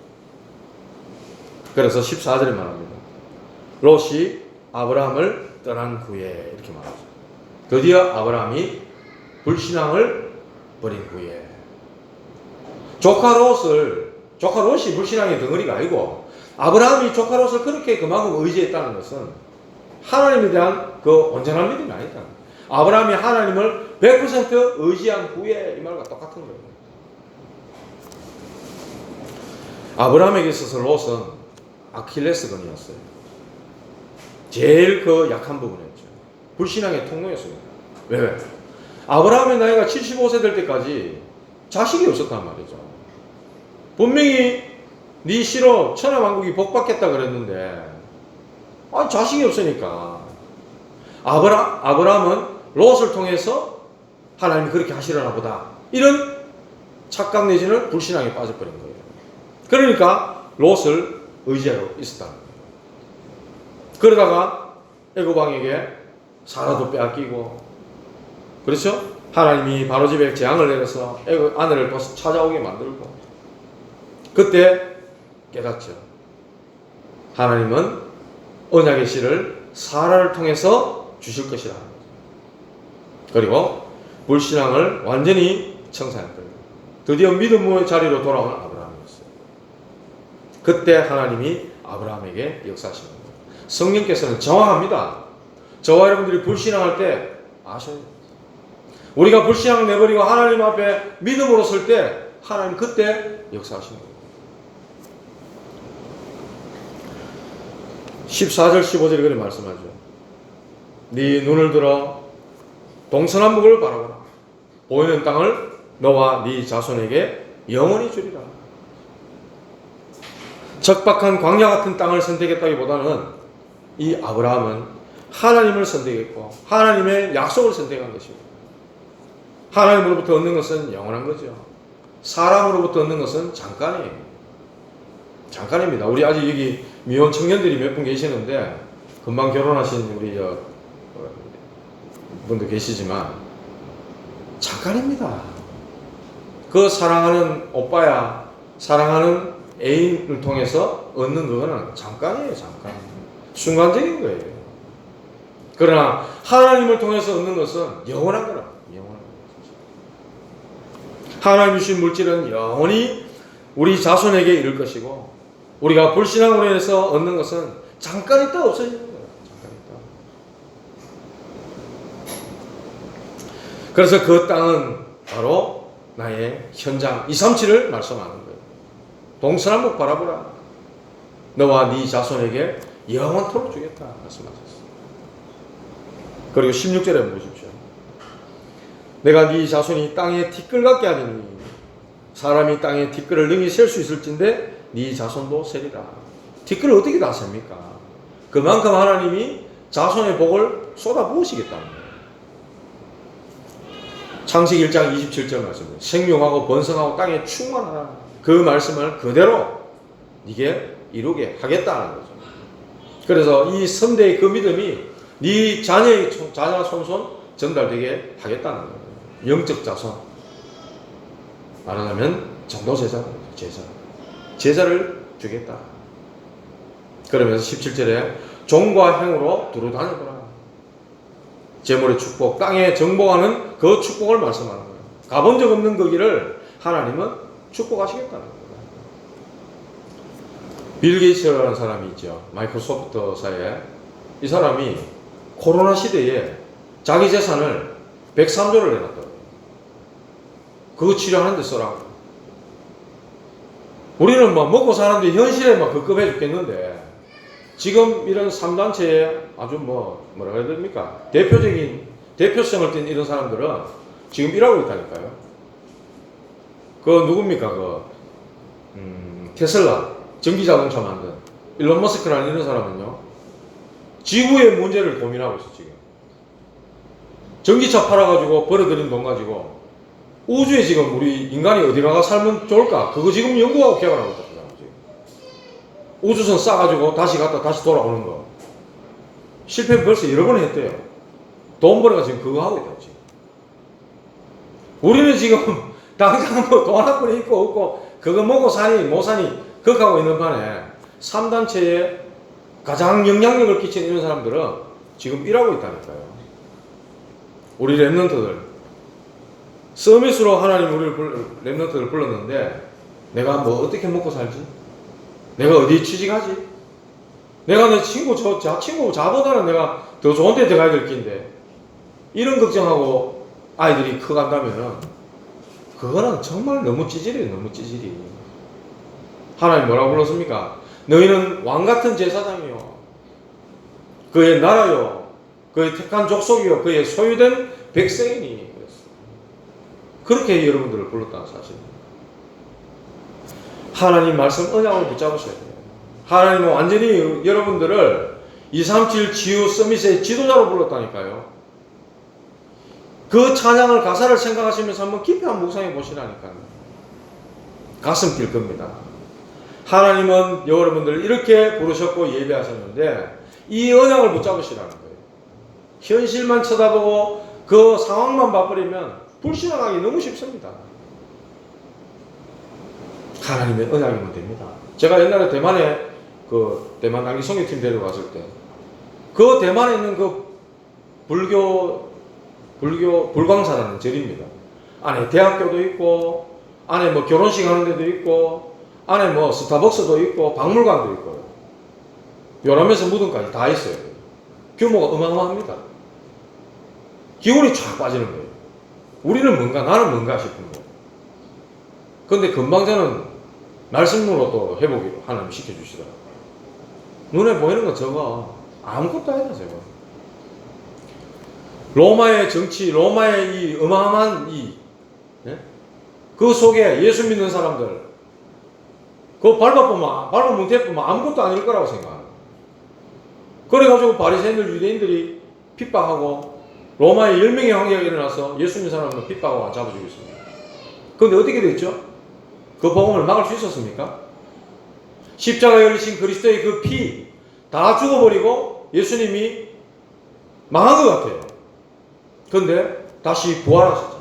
그래서 14절에 말합니다. 롯이 아브라함을 떠난 후에 이렇게 말하죠. 드디어 아브라함이 불신앙을 버린 후에 조카 롯이 불신앙의 덩어리가 아니고 아브라함이 조카 롯을 그렇게 그만큼 의지했다는 것은 하나님에 대한 그 온전한 믿음이 아니다. 아브라함이 하나님을 100% 의지한 후에 이 말과 똑같은 거예요. 아브라함에게 있어서 롯은 아킬레스건이었어요. 제일 그 약한 부분이었죠. 불신앙의 통로였습니다. 왜? 아브라함의 나이가 75세 될 때까지 자식이 없었단 말이죠. 분명히 네 시로 천하만국이 복받겠다 그랬는데 자식이 없으니까 아브라함은 롯을 통해서 하나님이 그렇게 하시려나 보다 이런 착각 내지는 불신앙에 빠져버린 거예요. 그러니까 롯을 의지하고 있었다는 거예요. 그러다가 애굽 왕에게 사라도 빼앗기고, 그렇죠? 하나님이 바로 집에 재앙을 내려서 애굽 아내를 벌써 찾아오게 만들고, 그때 깨닫죠. 하나님은 언약의 씨를 사라를 통해서 주실 것이라는 거죠. 그리고 불신앙을 완전히 청산했거든요. 드디어 믿음의 자리로 돌아온 아브라함이었어요. 그때 하나님이 아브라함에게 역사하시는 거예요. 성령께서는 정확합니다. 저와 여러분들이 불신앙할 때 아셔야 돼요. 우리가 불신앙을 내버리고 하나님 앞에 믿음으로 설 때 하나님 그때 역사하시는 거예요. 14절 15절에 그렇게 말씀하죠. 네 눈을 들어 동서남북을 바라보라. 보이는 땅을 너와 네 자손에게 영원히 주리라. 적박한 광야 같은 땅을 선택했다기보다는 이 아브라함은 하나님을 선택했고 하나님의 약속을 선택한 것입니다. 하나님으로부터 얻는 것은 영원한 거죠. 사람으로부터 얻는 것은 잠깐이에요. 잠깐입니다. 우리 아직 여기 미혼 청년들이 몇 분 계시는데 금방 결혼하신 우리 분도 계시지만 잠깐입니다. 그 사랑하는 오빠야, 사랑하는 애인을 통해서 얻는 그거는 잠깐이에요. 잠깐. 순간적인 거예요. 그러나 하나님을 통해서 얻는 것은 영원한 거라. 영원한 거죠. 하나님 주신 물질은 영원히 우리 자손에게 이를 것이고 우리가 불신앙으로 인해서 얻는 것은 잠깐 있다 없어지는 거예요. 잠깐 있다. 그래서 그 땅은 바로 나의 현장 237을 말씀하는 거예요. 동서남북 바라보라. 너와 네 자손에게 영원토록 주겠다 말씀하셨어요. 그리고 16절에 보십시오. 내가 네 자손이 땅에 티끌 같게 하리니 사람이 땅에 티끌을 능히 셀 수 있을진데 네 자손도 세리라. 티끌을 어떻게 다 셉니까? 그만큼 하나님이 자손의 복을 쏟아부으시겠다는 거예요. 창세기 1장 27절 말씀입니다. 생명하고 번성하고 땅에 충만하라. 그 말씀을 그대로 네게 이루게 하겠다는 거죠. 그래서 이 선대의 그 믿음이 네 자녀의 자녀 손손 전달되게 하겠다는 거예요. 영적 자손. 말하자면 전도제자, 제자를 주겠다. 그러면서 17절에 종과 행으로 두루 다녀보라. 재물의 축복, 땅에 정복하는 그 축복을 말씀하는 거예요. 가본 적 없는 그 길을 하나님은 축복하시겠다는 거예요. 빌 게이츠라는 사람이 있죠. 마이크로소프트사에. 이 사람이 코로나 시대에 자기 재산을 103조를 내놨더라고요. 그거 치료하는 데 쓰라고. 우리는 뭐 먹고 사는데 현실에 막 급급해 죽겠는데 지금 이런 3단체에 아주 뭐라 그래야 됩니까? 대표성을 띈 이런 사람들은 지금 일하고 있다니까요. 그 누굽니까? 테슬라 전기자동차 만든 일론 머스크라는 이런 사람은요. 지구의 문제를 고민하고 있어 지금. 전기차 팔아가지고 벌어들인 돈 가지고 우주에 지금 우리 인간이 어디 가가 살면 좋을까? 그거 지금 연구하고 개발하고 있다. 우주선 싸가지고 다시 갔다 다시 돌아오는 거. 실패 벌써 여러 번 했대요. 돈 벌어가 지금 그거 하고 있다 지금. 우리는 지금 당장 뭐 돈 한 푼 있고 없고 그거 먹고 사니 못 사니 그렇게 있는 판에 3단체에 가장 영향력을 끼치는 이런 사람들은 지금 일하고 있다니까요. 우리 랩런트들 서밋으로 하나님 우리를 랩런트를 불렀는데 내가 뭐 어떻게 먹고 살지? 내가 어디 취직하지? 내가 내 친구 친구 자보다는 내가 더 좋은 데 들어가야 될 긴데 이런 걱정하고 아이들이 커간다면은 그거는 정말 너무 찌질이에요. 너무 찌질이. 하나님 뭐라고 불렀습니까? 너희는 왕같은 제사장이요 그의 나라요 그의 택한 족속이요 그의 소유된 백성이니 그랬어. 그렇게 여러분들을 불렀다는 사실입니다. 하나님 말씀 언약을 붙잡으셔야 돼요. 하나님은 완전히 여러분들을 237 지유 서밋의 지도자로 불렀다니까요. 그 찬양을 가사를 생각하시면서 한번 깊이 한번 묵상해 보시라니까요. 가슴 뛸 겁니다. 하나님은 여러분들을 이렇게 부르셨고 예배하셨는데 이 언약을 붙잡으시라는 거예요. 현실만 쳐다보고 그 상황만 봐버리면 불신앙하기 너무 쉽습니다. 하나님의 언약이면 됩니다. 제가 옛날에 대만에 대만 단기 선교팀 데려갔을 때 그 대만에 있는 그 불광사라는 절입니다. 안에 대학교도 있고 안에 뭐 결혼식 하는 데도 있고 안에 뭐 스타벅스도 있고 박물관도 있고요. 요람에서 무덤까지 다 있어요. 규모가 어마어마합니다. 기운이 쫙 빠지는 거예요. 우리는 뭔가 나는 뭔가 싶은 거예요. 그런데 금방 저는 말씀으로 또 회복이 하나님 시켜주시더라고요. 눈에 보이는 거 저거 아무것도 아니다 저거. 로마의 정치, 로마의 이 어마어마한 그 속에 예수 믿는 사람들 그거 밟으면 대보면 아무것도 아닐 거라고 생각해요. 그래가지고 바리새인들 유대인들이 핍박하고 로마에 10명의 황제가 일어나서 예수 믿는 사람을 핍박하고 잡아주고 있습니다. 그런데 어떻게 됐죠? 그 복음을 막을 수 있었습니까? 십자가에 열리신 그리스도의 그 피 다 죽어버리고 예수님이 망한 것 같아요. 그런데 다시 부활하셨죠.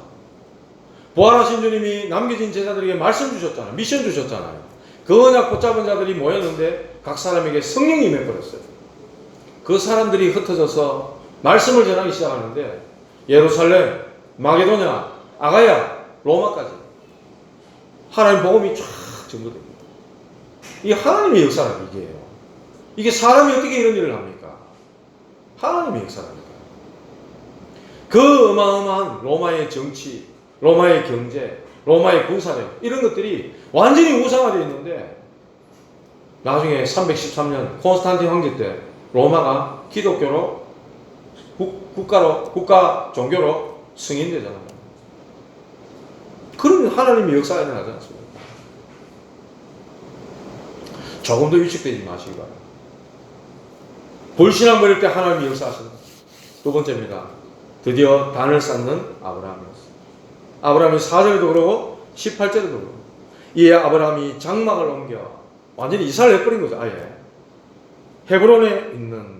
부활하신 주님이 남겨진 제자들에게 말씀 주셨잖아요. 미션 주셨잖아요. 그 언약 붙잡은 자들이 모였는데 각 사람에게 성령이 임해버렸어요. 그 사람들이 흩어져서 말씀을 전하기 시작하는데 예루살렘, 마게도냐, 아가야, 로마까지 하나님 복음이 쫙 전도됩니다. 이게 하나님의 역사라는 얘기예요. 이게 사람이 어떻게 이런 일을 합니까? 하나님의 역사랍니다. 그 어마어마한 로마의 정치, 로마의 경제, 로마의 군사력 이런 것들이 완전히 우상화되어 있는데 나중에 313년 콘스탄틴 황제 때 로마가 기독교로 국가 종교로 승인되잖아요. 그러면 하나님의 역사가 일어나지 않습니까? 조금 더 위축되지 마시기 바랍니다. 불신앙 버릴 때 하나님이 역사하신다. 두 번째입니다. 드디어 단을 쌓는 아브라함이었어요. 아브라함이 4절에도 그러고 18절에도 그러고 이에 아브라함이 장막을 옮겨 완전히 이사를 해버린 거죠. 아예 헤브론에 있는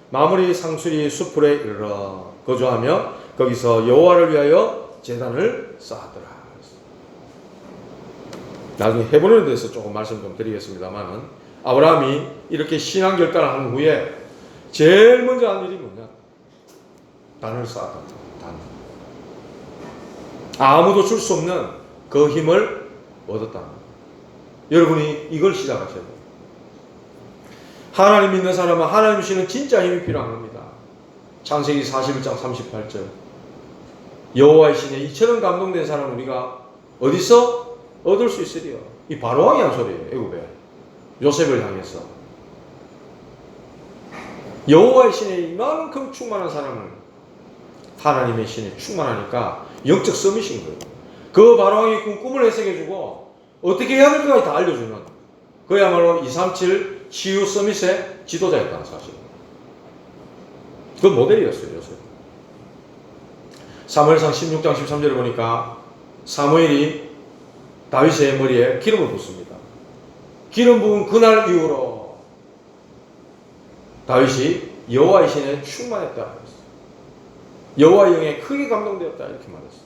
마므리 상수리 수풀에 이르러 거주하며 거기서 여호와를 위하여 제단을 쌓았더라. 나중에 헤브론에 대해서 조금 말씀 좀 드리겠습니다만은 아브라함이 이렇게 신앙 결단을 한 후에 제일 먼저 한 일이 뭐냐? 단을 쌓았다. 단. 아무도 줄 수 없는 그 힘을 얻었다. 여러분이 이걸 시작하셔야 돼요. 하나님 믿는 사람은 하나님 주시는 진짜 힘이 필요한 겁니다. 창세기 41장 38절 여호와의 신에 이처럼 감동된 사람은 우리가 어디서 얻을 수 있으리요? 이 바로왕이 한 소리예요. 애굽에 요셉을 향해서 여호와의 신에 이만큼 충만한 사람은 하나님의 신에 충만하니까 영적 서밋인 거예요. 그 바로왕이 꿈을 해석해주고 어떻게 해야 될까지 다 알려주는 그야말로 237 치유 서밋의 지도자였다는 사실. 그 모델이었어요. 요셉. 사무엘상 16장 13절에 보니까 사무엘이 다윗의 머리에 기름을 붓습니다. 기름 부은 그날 이후로 다윗이 여호와의 신에 충만했다. 여호와의 영에 크게 감동되었다. 이렇게 말했어요.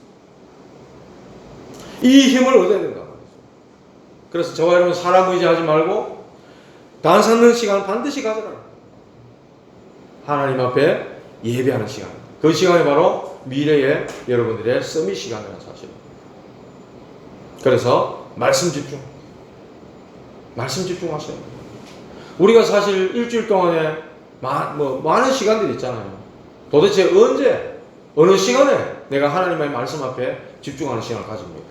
이 힘을 얻어야 된다 말이죠. 그래서 저와 여러분 사람 의지하지 말고 단 삼는 시간을 반드시 가져라. 하나님 앞에 예배하는 시간. 그 시간이 바로 미래의 여러분들의 서밋 시간이라는 사실입니다. 그래서 말씀 집중. 말씀 집중하셔야 돼요. 우리가 사실 일주일 동안에 많은 시간들이 있잖아요. 도대체 언제, 어느 시간에 내가 하나님의 말씀 앞에 집중하는 시간을 가집니까?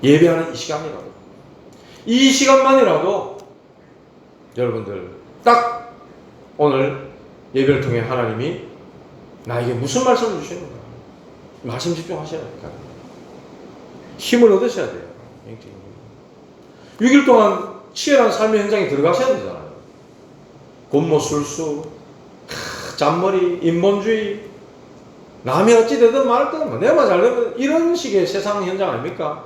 예배하는 이 시간이라도. 이 시간만이라도 여러분들 딱 오늘 예배를 통해 하나님이 나에게 무슨 말씀을 주시는가? 말씀 집중하셔야 됩니다. 힘을 얻으셔야 돼요. 6일 동안 치열한 삶의 현장에 들어가셔야 되잖아요. 곤모술수, 잔머리, 인본주의, 남이 어찌 되든 말든 내만 잘 되면 이런 식의 세상 현장 아닙니까?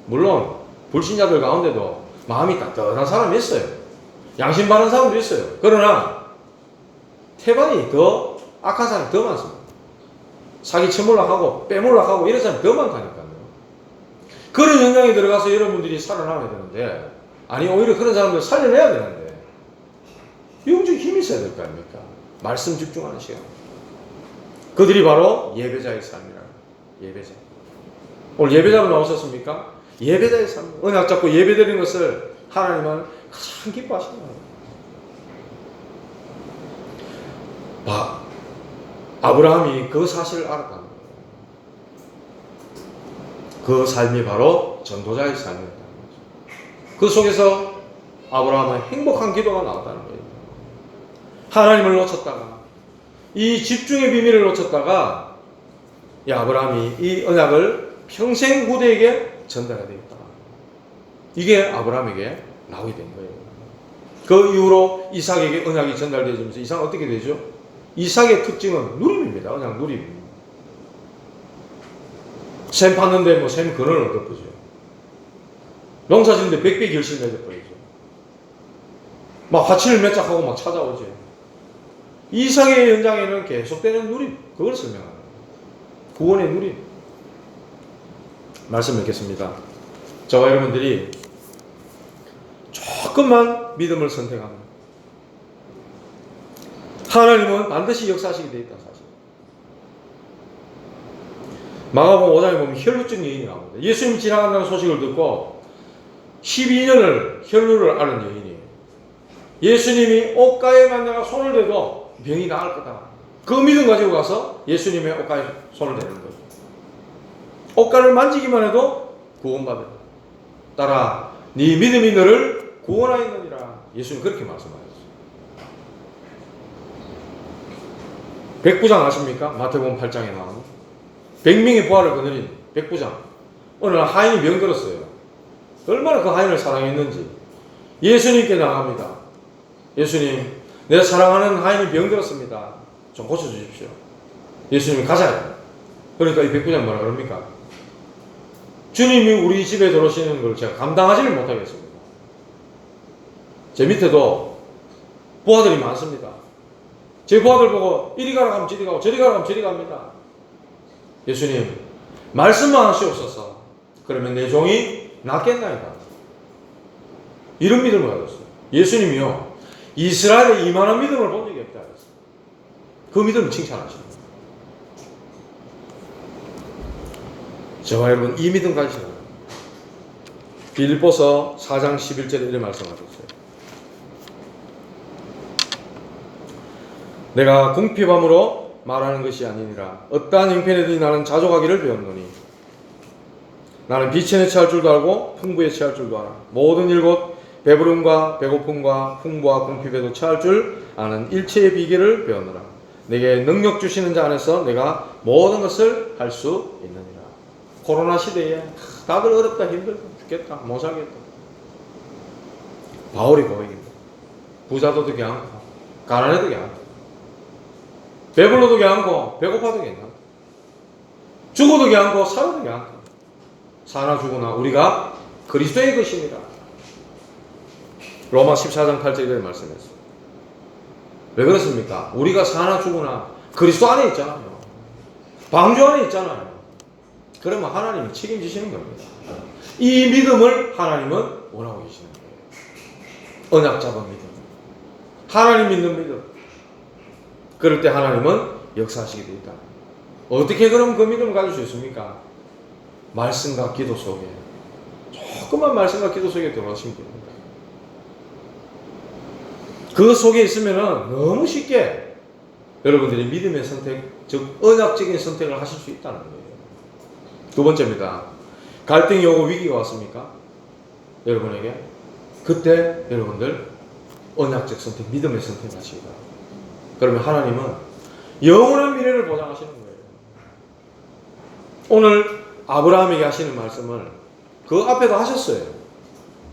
물론 불신자들 가운데도 마음이 따뜻한 사람이 있어요. 양심 바른 사람도 있어요. 그러나 태반이 더 악한 사람이 더 많습니다. 사기 쳐몰락하고 빼몰락하고 이런 사람이 더 많다니까요. 그런 현장에 들어가서 여러분들이 살아남아야 되는데, 아니 오히려 그런 사람들 살려내야 되는데 영적인 힘이 있어야 될 거 아닙니까? 말씀 집중하는 시간. 그들이 바로 예배자의 삶이라. 예배자. 오늘 예배자로 나오셨습니까? 예배자의 삶. 언약 잡고 예배드리는 것을 하나님은 가장 기뻐하신다. 아브라함이 그 사실을 알았다는 거예요. 그 삶이 바로 전도자의 삶이었다는 거죠. 그 속에서 아브라함은 행복한 기도가 나왔다는 거예요. 하나님을 놓쳤다가, 이 집중의 비밀을 놓쳤다가, 이 아브라함이 이 언약을 평생 후대에게 전달해야 되겠다. 이게 아브라함에게 나오게 된 거예요. 그 이후로 이삭에게 언약이 전달되면서 이삭은 어떻게 되죠? 이삭의 특징은 누림입니다. 언약 누림. 샘 팠는데 샘 근원을 얻어보죠. 농사 짓는데 백배 결실 맺어버리죠. 막 화친을 맺작하고 막 찾아오죠. 이삭의 현장에는 계속되는 누림, 그걸 설명합니다. 구원의 누림. 말씀 읽겠습니다. 저와 여러분들이 조금만 믿음을 선택하면 하나님은 반드시 역사하시게 되어 있다는 사실. 마가복음 5장에 보면 혈루증 여인이 나옵니다. 예수님이 지나간다는 소식을 듣고 12년을 혈루를 앓은 여인이에요. 예수님이 옷가에만 내가 손을 대도 병이 나을 거다. 그 믿음 가지고 가서 예수님의 옷가에 손을 대는 거예요. 옷가를 만지기만 해도 구원받을. 따라 네 믿음이 너를 구원하였느니라. 예수님 그렇게 말씀하셨어요. 백부장 아십니까? 마태복음 8장에 나오는 100명의 부활을 거느린 백부장. 어느 날 하인이 병들었어요. 얼마나 그 하인을 사랑했는지 예수님께 나갑니다. 예수님, 내 사랑하는 하인이 병들었습니다. 좀 고쳐주십시오. 예수님이 가자. 그러니까 이 백부장 뭐라 그럽니까? 주님이 우리 집에 들어오시는 걸 제가 감당하지를 못하겠습니다. 제 밑에도 부하들이 많습니다. 제 부하들 보고 이리 가라 가면 저리 가고 저리 가라 가면 저리 갑니다. 예수님, 말씀만 하시옵소서. 그러면 내 종이 낫겠나이다. 이런 믿음을 가졌어요. 예수님이요, 이스라엘에 이만한 믿음을 본 적이 없다. 그 믿음을 칭찬하십니다. 저와 여러분, 이 믿음 가지시는 거예요. 빌립보서 4장 11절에 이런 말씀하셨어요. 내가 궁핍함으로 말하는 것이 아니니라. 어떠한 형편에든지 나는 자족하기를 배웠노니 나는 비천에 처할 줄도 알고 풍부에 처할 줄도 알아. 모든 일곧 배부름과 배고픔과 풍부와 궁핍에도 처할 줄 아는 일체의 비결을 배우노라. 내게 능력 주시는 자 안에서 내가 모든 것을 할 수 있느니라. 코로나 시대에 다들 어렵다, 힘들다, 죽겠다, 못 살겠다. 바울이 고백입니다. 부자도 되게 않고 가난해도 되게 않고 배불러도 괜찮고 배고파도 괜찮고 죽어도 괜찮고 살아도 괜찮고 사나 죽으나 우리가 그리스도의 것입니다. 로마 14장 8절에 말씀했어요. 왜 그렇습니까? 우리가 사나 죽으나 그리스도 안에 있잖아요. 방주 안에 있잖아요. 그러면 하나님이 책임지시는 겁니다. 이 믿음을 하나님은 원하고 계시는 거예요. 언약 잡은 믿음. 하나님 믿는 믿음. 그럴 때 하나님은 역사하시게 되어 있다. 어떻게 그럼 그 믿음을 가질 수 있습니까? 말씀과 기도 속에. 조금만 말씀과 기도 속에 들어가시면 됩니다. 그 속에 있으면 너무 쉽게 여러분들이 믿음의 선택, 즉 언약적인 선택을 하실 수 있다는 거예요. 두 번째입니다. 갈등이 오고 위기가 왔습니까? 여러분에게. 그때 여러분들 언약적 선택, 믿음의 선택을 하시기 바랍니다. 그러면 하나님은 영원한 미래를 보장하시는 거예요. 오늘 아브라함에게 하시는 말씀을 그 앞에도 하셨어요.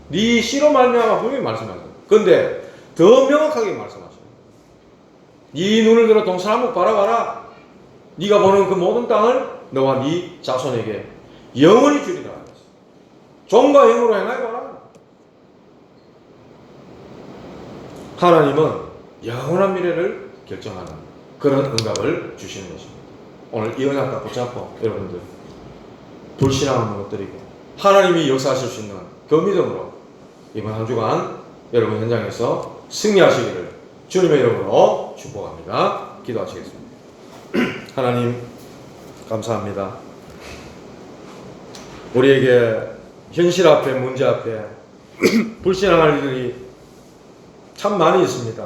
네 씨로 말미암아 분명히 말씀하세요. 그런데 더 명확하게 말씀하셔요. 네 눈을 들어 동서남북 바라봐라. 네가 보는 그 모든 땅을 너와 네 자손에게 영원히 주리라. 종과 영으로 행하여봐라. 하나님은 영원한 미래를 결정하는 그런 응답을 주시는 것입니다. 오늘 이 언약과 붙잡고 여러분들 불신앙을 무너뜨리고 하나님이 역사하실 수 있는 그 믿음으로 이번 한 주간 여러분 현장에서 승리하시기를 주님의 이름으로 축복합니다. 기도하시겠습니다. 하나님 감사합니다. 우리에게 현실 앞에 문제 앞에 불신앙할 일들이 참 많이 있습니다.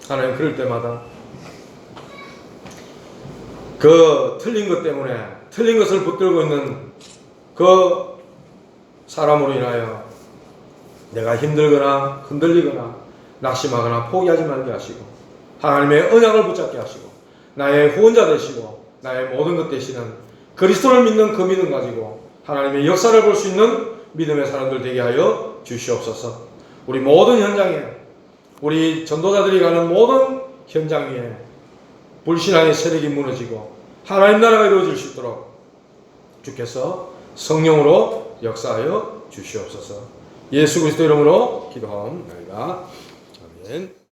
하나님 그럴 때마다 그 틀린 것 때문에 틀린 것을 붙들고 있는 그 사람으로 인하여 내가 힘들거나 흔들리거나 낙심하거나 포기하지 말게 하시고 하나님의 언약을 붙잡게 하시고 나의 후원자 되시고 나의 모든 것 되시는 그리스도를 믿는 그 믿음 가지고 하나님의 역사를 볼 수 있는 믿음의 사람들 되게 하여 주시옵소서. 우리 모든 현장에 우리 전도자들이 가는 모든 현장 위에 불신앙의 세력이 무너지고 하나님 나라가 이루어질 수 있도록 주께서 성령으로 역사하여 주시옵소서. 예수 그리스도 이름으로 기도하옵나이다. 아멘.